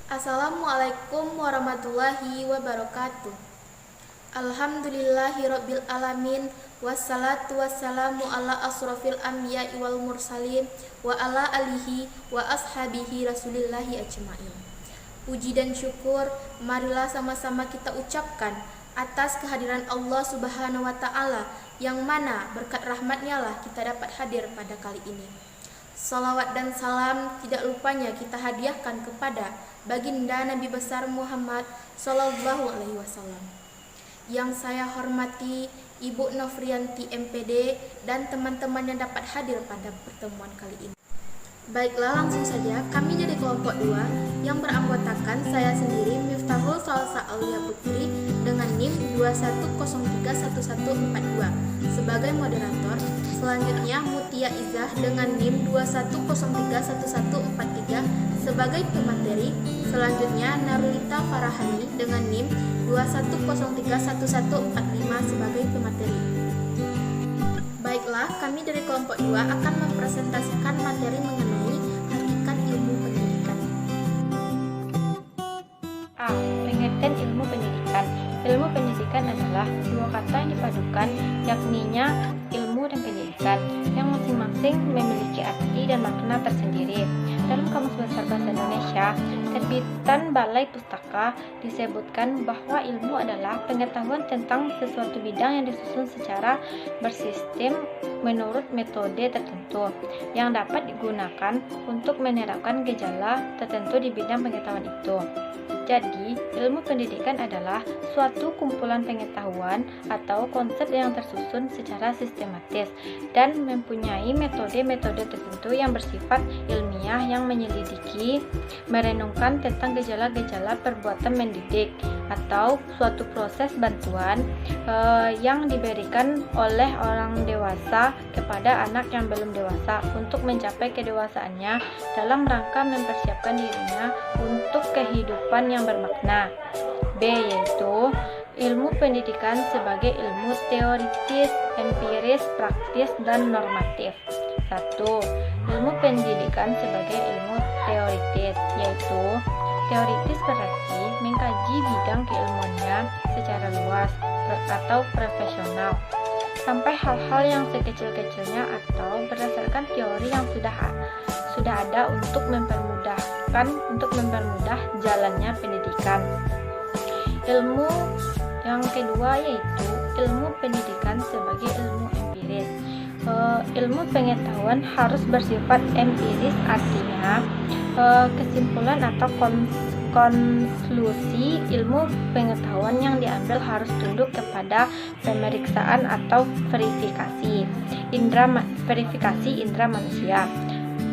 Assalamualaikum warahmatullahi wabarakatuh. Alhamdulillahirabbil alamin, wassalatu wassalamu ala asrofil anbiya'i wal mursalin wa ala alihi wa ashabihi rasulillahi ajmain. Puji dan syukur marilah sama-sama kita ucapkan atas kehadiran Allah Subhanahu wa taala, yang mana berkat rahmatnya lah kita dapat hadir pada kali ini. Salawat dan salam tidak lupanya kita hadiahkan kepada baginda Nabi besar Muhammad Sallallahu Alaihi Wasallam. Yang saya hormati Ibu Nofrianti MPD dan teman-teman yang dapat hadir pada pertemuan kali ini. Baiklah, langsung saja kami jadi kelompok 2 yang beranggotakan saya sendiri Miftahul Salsa Aulia Putri dengan NIM 21031142 sebagai moderator. Selanjutnya Mutia Izzah dengan NIM 21031143 sebagai pemateri. Selanjutnya Narulita Farahani dengan NIM 21031145 sebagai pemateri. Baiklah, kami dari kelompok 2 akan mempresentasikan materi mengenai hakikat ilmu pendidikan. A. Pengertian ilmu pendidikan. Ilmu pendidikan adalah dua kata yang dipadukan, yakninya ilmu dan pendidikan, yang masing-masing memiliki arti dan makna tersendiri. Dalam Kamus Besar Bahasa Indonesia, terbitan Balai Pustaka, disebutkan bahwa ilmu adalah pengetahuan tentang sesuatu bidang yang disusun secara bersistem menurut metode tertentu yang dapat digunakan untuk menerapkan gejala tertentu di bidang pengetahuan itu. Jadi, ilmu pendidikan adalah suatu kumpulan pengetahuan atau konsep yang tersusun secara sistematis dan mempunyai metode-metode tertentu yang bersifat ilmiah yang menyelidiki, merenungkan tentang gejala-gejala perbuatan mendidik atau suatu proses bantuan yang diberikan oleh orang dewasa kepada anak yang belum dewasa untuk mencapai kedewasaannya dalam rangka mempersiapkan dirinya untuk kehidupan yang bermakna. B. Yaitu ilmu pendidikan sebagai ilmu teoritis, empiris, praktis, dan normatif. 1. Ilmu pendidikan sebagai ilmu teoritis, yaitu teoritis berarti mengkaji bidang keilmuannya secara luas atau profesional sampai hal-hal yang sekecil-kecilnya atau berdasarkan teori yang sudah ada untuk mempermudah jalannya pendidikan. Ilmu yang kedua yaitu ilmu pendidikan sebagai ilmu empiris. Ilmu pengetahuan harus bersifat empiris, artinya kesimpulan atau konklusi ilmu pengetahuan yang diambil harus tunduk kepada pemeriksaan atau verifikasi indera manusia.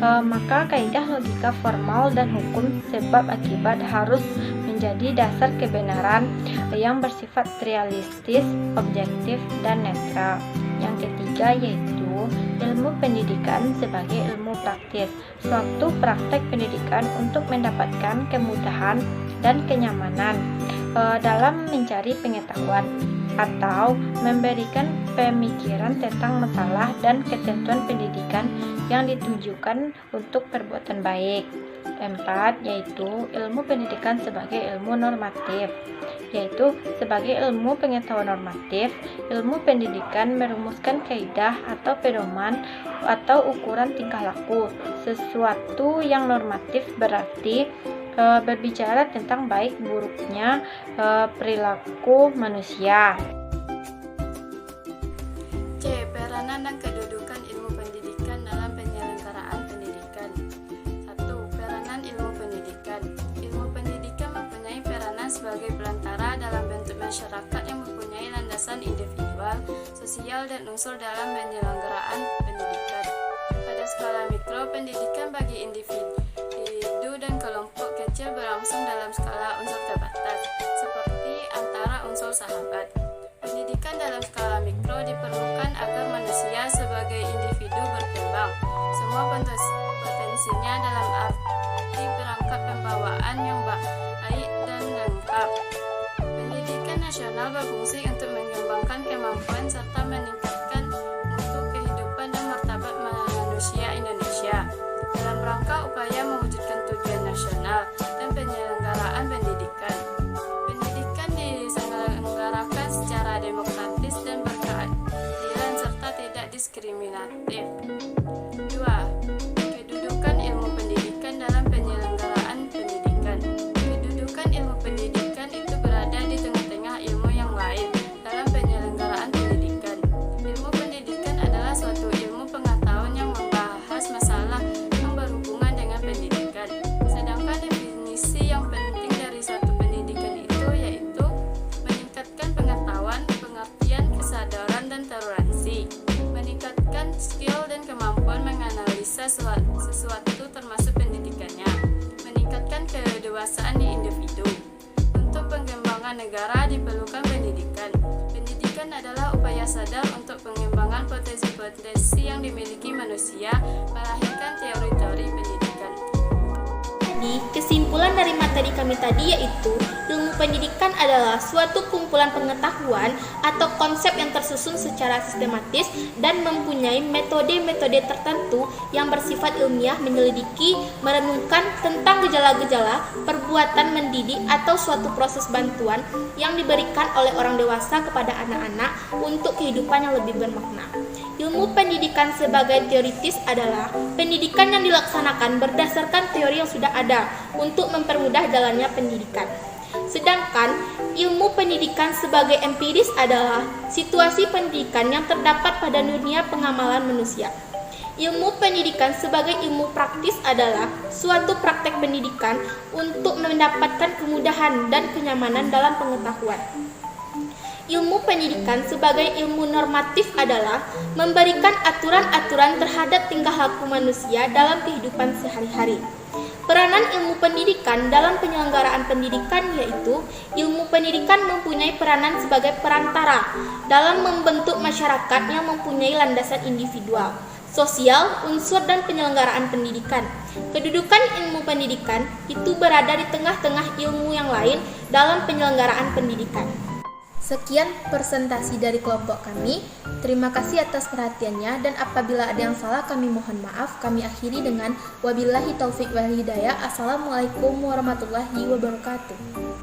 Maka kaidah logika formal dan hukum sebab akibat harus menjadi dasar kebenaran yang bersifat realistis, objektif, dan netral. Yang ketiga yaitu ilmu pendidikan sebagai ilmu praktis, suatu praktek pendidikan untuk mendapatkan kemudahan dan kenyamanan dalam mencari pengetahuan atau memberikan pemikiran tentang masalah dan ketentuan pendidikan yang ditujukan untuk perbuatan baik. 4. Yaitu ilmu pendidikan sebagai ilmu normatif, yaitu sebagai ilmu pengetahuan normatif, ilmu pendidikan merumuskan kaidah atau pedoman atau ukuran tingkah laku. Sesuatu yang normatif berarti berbicara tentang baik buruknya perilaku manusia. C. Peranan dan kedudukan ilmu pendidikan dalam penyelenggaraan pendidikan. 1. Peranan ilmu pendidikan. Ilmu pendidikan mempunyai peranan sebagai perantara dalam bentuk masyarakat yang mempunyai landasan individual, sosial, dan unsur dalam penyelenggaraan pendidikan. Pada skala mikro, pendidikan bagi individu dan kelompok kecil berlangsung dalam skala unsur terbatas, seperti antara unsur sahabat. Pendidikan dalam skala mikro diperlukan agar manusia sebagai individu berkembang, semua potensinya dalam arti perangkat pembawaan yang baik dan lengkap. Pendidikan nasional berfungsi untuk mengembangkan kemampuan serta meningkatkan mutu kehidupan dan martabat manusia Indonesia dalam rangka upaya mewujudkan tujuan nasional dan penyelenggaraan pendewasaan individu. Untuk pengembangan negara diperlukan pendidikan. Pendidikan adalah upaya sadar untuk pengembangan potensi-potensi yang dimiliki manusia, melahirkan teori-teori pendidikan. Jadi, kesimpulan dari materi kami tadi yaitu ilmu pendidikan adalah suatu kumpulan pengetahuan atau konsep yang tersusun secara sistematis dan mempunyai metode-metode tertentu yang bersifat ilmiah menyelidiki, merenungkan tentang gejala-gejala, perbuatan mendidik atau suatu proses bantuan yang diberikan oleh orang dewasa kepada anak-anak untuk kehidupan yang lebih bermakna. Ilmu pendidikan sebagai teoritis adalah pendidikan yang dilaksanakan berdasarkan teori yang sudah ada untuk mempermudah jalannya pendidikan. Sedangkan ilmu pendidikan sebagai empiris adalah situasi pendidikan yang terdapat pada dunia pengamalan manusia. Ilmu pendidikan sebagai ilmu praktis adalah suatu praktek pendidikan untuk mendapatkan kemudahan dan kenyamanan dalam pengetahuan. Ilmu pendidikan sebagai ilmu normatif adalah memberikan aturan-aturan terhadap tingkah laku manusia dalam kehidupan sehari-hari. Peranan ilmu pendidikan dalam penyelenggaraan pendidikan yaitu ilmu pendidikan mempunyai peranan sebagai perantara dalam membentuk masyarakat yang mempunyai landasan individual, sosial, unsur, dan penyelenggaraan pendidikan. Kedudukan ilmu pendidikan itu berada di tengah-tengah ilmu yang lain dalam penyelenggaraan pendidikan. Sekian presentasi dari kelompok kami. Terima kasih atas perhatiannya dan apabila ada yang salah kami mohon maaf. Kami akhiri dengan wabillahi taufik wal hidayah. Assalamualaikum warahmatullahi wabarakatuh.